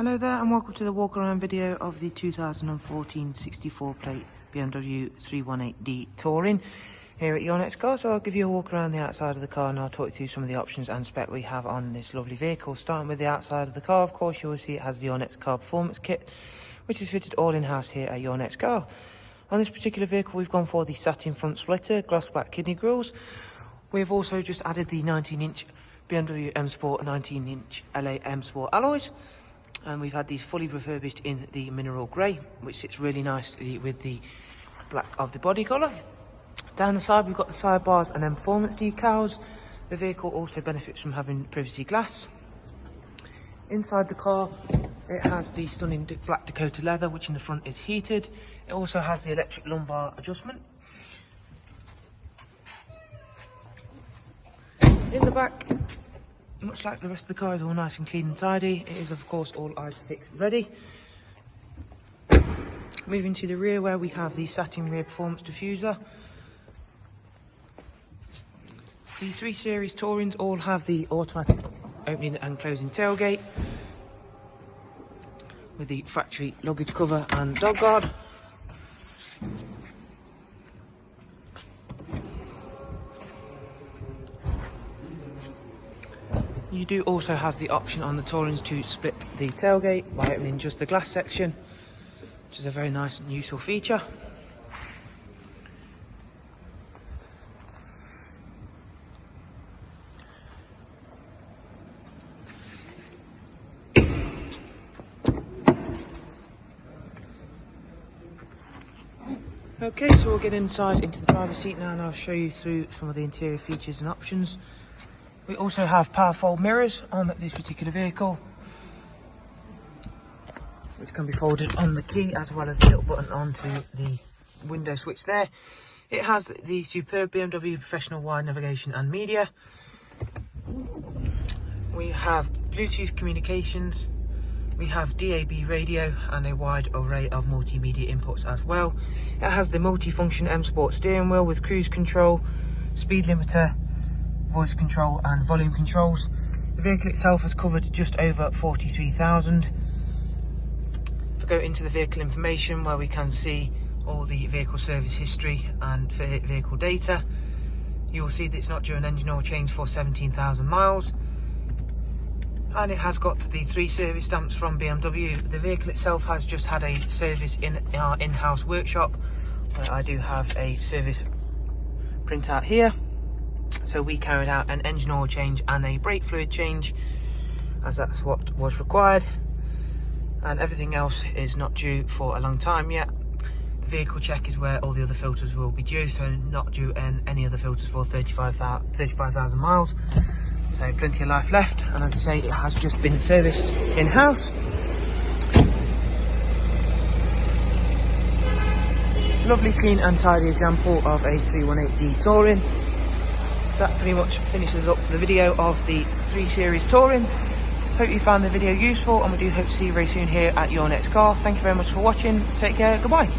Hello there and welcome to the walk around video of the 2014 64 plate BMW 318D Touring here at Your Next Car. So I'll give you a walk around the outside of the car and I'll talk you through some of the options and spec we have on this lovely vehicle. Starting with the outside of the car, of course, you will see it has the Your Next Car Performance Kit, which is fitted all in-house here at Your Next Car. On this particular vehicle, we've gone for the satin front splitter, gloss black kidney grills. We've also just added the 19-inch BMW M Sport 19-inch LA M Sport alloys. And we've had these fully refurbished in the mineral grey, which sits really nicely with the black of the body colour. Down the side, we've got the sidebars and then performance decals. The vehicle also benefits from having privacy glass. Inside the car, it has the stunning black Dakota leather, which in the front is heated. It also has the electric lumbar adjustment. In the back, much like the rest of the car, is all nice and clean and tidy. It is, of course, all ISOFIX ready. Moving to the rear, where we have the satin rear performance diffuser. The 3 Series Tourings all have the automatic opening and closing tailgate with the factory luggage cover and dog guard. You do also have the option on the Tourings to split the tailgate by opening just the glass section, which is a very nice and useful feature. Okay, so we'll get inside into the driver's seat now and I'll show you through some of the interior features and options. We also have power fold mirrors on this particular vehicle, which can be folded on the key, as well as the little button onto the window switch there. It has the superb BMW professional wide navigation and media. We have Bluetooth communications. We have DAB radio and a wide array of multimedia inputs as well. It has the multifunction M Sport steering wheel with cruise control, speed limiter, voice control and volume controls. The vehicle itself has covered just over 43,000. If we go into the vehicle information, where we can see all the vehicle service history and vehicle data, you will see that it's not due an engine oil change for 17,000 miles. And it has got the 3 service stamps from BMW. The vehicle itself has just had a service in our in-house workshop, where I do have a service printout here. So we carried out an engine oil change and a brake fluid change, as that's what was required, and everything else is not due for a long time yet. The vehicle check is where all the other filters will be due, so not due any other filters for 35,000 miles. So plenty of life left, and as I say, it has just been serviced in-house. Lovely, clean and tidy example of a 318D Touring. That pretty much finishes up the video of the 3 Series Touring. Hope you found the video useful, and we do hope to see you very soon here at Your Next Car. Thank you very much for watching. Take care. Goodbye.